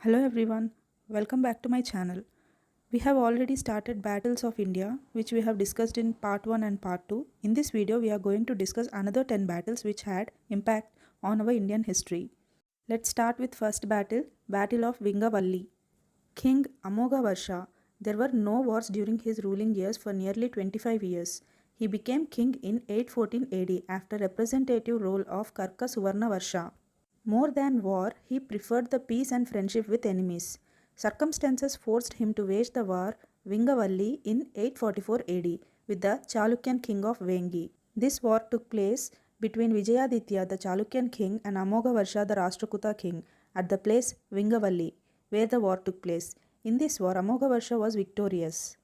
Hello everyone, welcome back to my channel. We have already started Battles of India, which we have discussed in part 1 and part 2. In this video, we are going to discuss another 10 battles which had impact on our Indian history. Let's start with first battle, Battle of Vingavalli. King Amogavarsha. There were no wars during his ruling years for nearly 25 years. He became king in 814 AD after representative role of Karka Suvarna Varsha. More than war, he preferred the peace and friendship with enemies. Circumstances forced him to wage the war Vingavalli in 844 AD with the Chalukyan king of Vengi. This war took place between Vijayaditya, the Chalukyan king, and Amogavarsha, the Rashtrakuta king, at the place Vingavalli, where the war took place. In this war, Amogavarsha was victorious.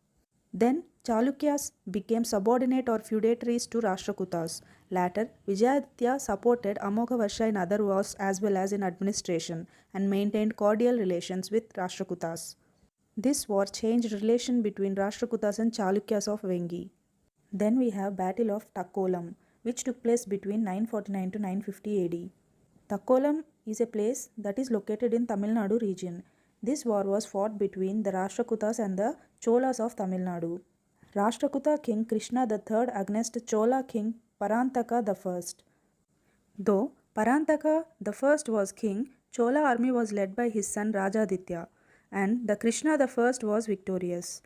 Then Chalukyas became subordinate or feudatories to Rashtrakutas. Later, Vijayaditya supported Amogavarsha in other wars as well as in administration and maintained cordial relations with Rashtrakutas. This war changed relation between Rashtrakutas and Chalukyas of Vengi. Then we have Battle of Takkolam, which took place between 949 to 950 AD. Takkolam is a place that is located in Tamil Nadu region. This war was fought between the Rashtrakutas and the Cholas of Tamil Nadu. Rashtrakuta king Krishna III against Chola king Parantaka I. Though Parantaka I was king, Chola army was led by his son Rajaditya, and the Krishna I was victorious.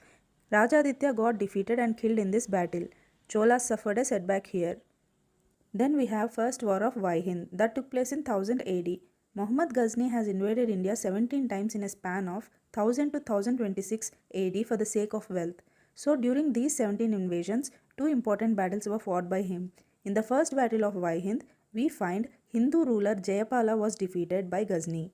Rajaditya got defeated and killed in this battle. Cholas suffered a setback here. Then we have First War of Vaihind that took place in 1000 AD. Muhammad Ghazni has invaded India 17 times in a span of 1000 to 1026 AD for the sake of wealth. So during these 17 invasions, two important battles were fought by him. In the first battle of Vaihind, we find Hindu ruler Jayapala was defeated by Ghazni.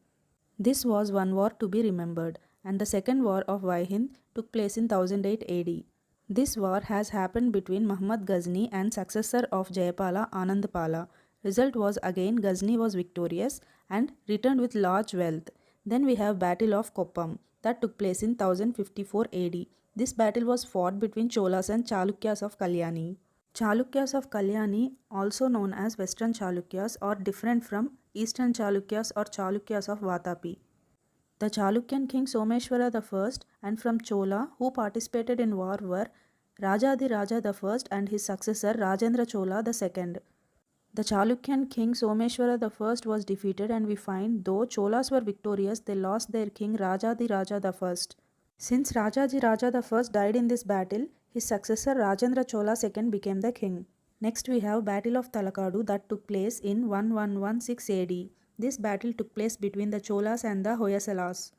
This was one war to be remembered, and the second war of Vaihind took place in 1008 AD. This war has happened between Muhammad Ghazni and successor of Jayapala, Anandpala. Result was again Ghazni was victorious and returned with large wealth. Then we have Battle of Koppam that took place in 1054 AD. This battle was fought between Cholas and Chalukyas of Kalyani. Chalukyas of Kalyani, also known as Western Chalukyas, are different from Eastern Chalukyas or Chalukyas of Vatapi. The Chalukyan king Someshwara I and from Chola who participated in war were Rajadi Raja I and his successor Rajendra Chola II. The Chalukyan king Someshwara I was defeated, and we find though Cholas were victorious, they lost their king Rajadi Raja I. Since Rajaji Raja I died in this battle, his successor Rajendra Chola II became the king. Next we have Battle of Talakadu that took place in 1116 AD. This battle took place between the Cholas and the Hoysalas.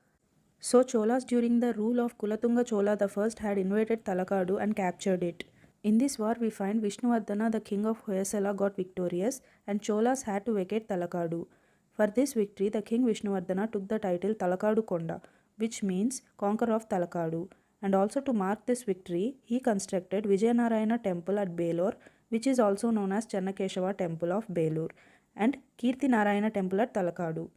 So Cholas during the rule of Kulatunga Chola I had invaded Talakadu and captured it. In this war we find Vishnuvardhana, the king of Hoysala, got victorious and Cholas had to vacate Talakadu. For this victory, the king Vishnuvardhana took the title Talakadu Konda, which means conqueror of Talakadu. And also to mark this victory, he constructed Vijayanarayana temple at Belur, which is also known as Channakeshava temple of Belur, and Kirti Narayana temple at Talakadu.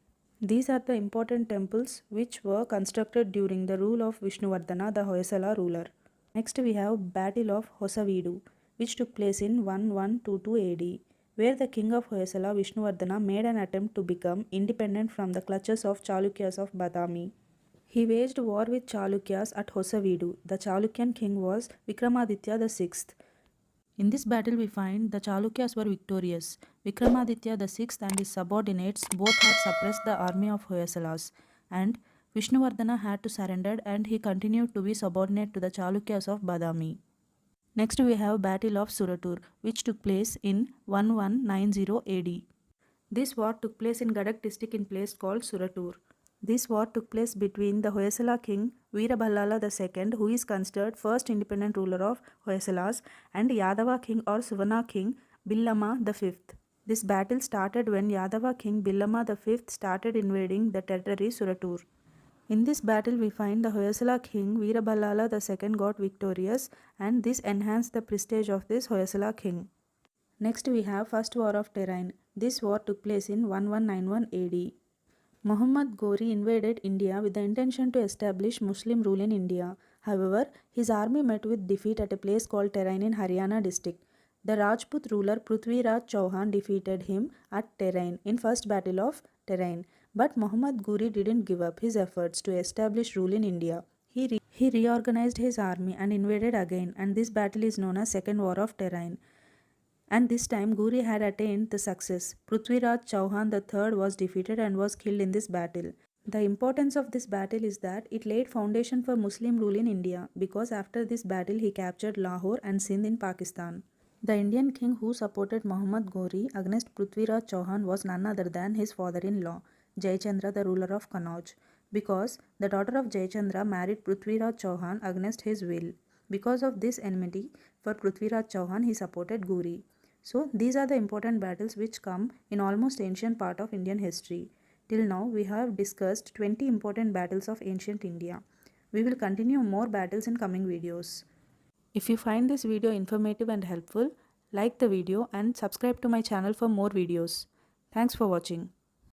These are the important temples which were constructed during the rule of Vishnuvardhana, the Hoysala ruler. Next we have Battle of Hosavidu, which took place in 1122 AD, where the king of Hoysala, Vishnuvardhana, made an attempt to become independent from the clutches of Chalukyas of Badami. He waged war with Chalukyas at Hosavidu. The Chalukyan king was Vikramaditya VI. In this battle we find the Chalukyas were victorious. Vikramaditya VI and his subordinates both had suppressed the army of Hoysalas, and Vishnuvardhana had to surrender, and he continued to be subordinate to the Chalukyas of Badami. Next we have Battle of Suratur, which took place in 1190 AD. This war took place in Gadag district in place called Suratur. This war took place between the Hoysala king Veeraballala II, who is considered first independent ruler of Hoysalas, and Yadava king or Suvana king Billama V. This battle started when Yadava king Billama V started invading the territory Suratur. In this battle we find the Hoysala king Veeraballala II got victorious, and this enhanced the prestige of this Hoysala king. Next we have First War of Terrain. This war took place in 1191 AD. Muhammad Ghori invaded India with the intention to establish Muslim rule in India. However, his army met with defeat at a place called Terrain in Haryana district. The Rajput ruler Prithviraj Chauhan defeated him at Terrain in first battle of Terrain. But Muhammad Ghori didn't give up his efforts to establish rule in India. He reorganized his army and invaded again, and this battle is known as Second War of Tehran. And this time Ghori had attained the success. Prithviraj Chauhan III was defeated and was killed in this battle. The importance of this battle is that it laid foundation for Muslim rule in India, because after this battle he captured Lahore and Sindh in Pakistan. The Indian king who supported Muhammad Ghori against Prithviraj Chauhan was none other than his father-in-law, Jayachandra, the ruler of Kannauj, because the daughter of Jayachandra married Prithviraj Chauhan against his will. Because of this enmity for Prithviraj Chauhan, he supported Ghori. So these are the important battles which come in almost ancient part of Indian history. Till now we have discussed 20 important battles of ancient India. We will continue more battles in coming videos. If you find this video informative and helpful, like the video and subscribe to my channel for more videos. Thanks for watching.